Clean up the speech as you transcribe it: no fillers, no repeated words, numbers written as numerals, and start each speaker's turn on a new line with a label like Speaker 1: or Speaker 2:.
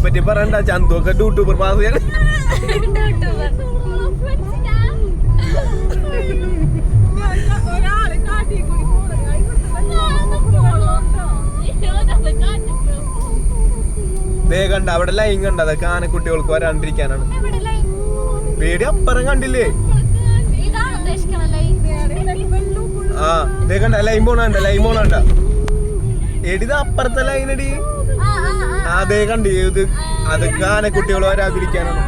Speaker 1: പറ്റി പറയണ്ട, ചന്തു ഒക്കെ യൂട്യൂബർ പാസിയാണ്. കണ്ട അവിടെ ലൈൻ കണ്ട, അതൊക്കെ ആനക്കുട്ടികൾക്ക് വരാണ്ടിരിക്കാനാണ്. പേടി അപ്പുറം കണ്ടില്ലേ? ആ ദേ കണ്ട ലൈൻ പോണണ്ട, ലൈൻ പോണണ്ട. എടിത് അപ്പുറത്തെ ലൈനടി. അതേ കണ്ടി, ഇത് അതൊക്കെ ആനക്കുട്ടികൾ വരാതിരിക്കാനാണ്.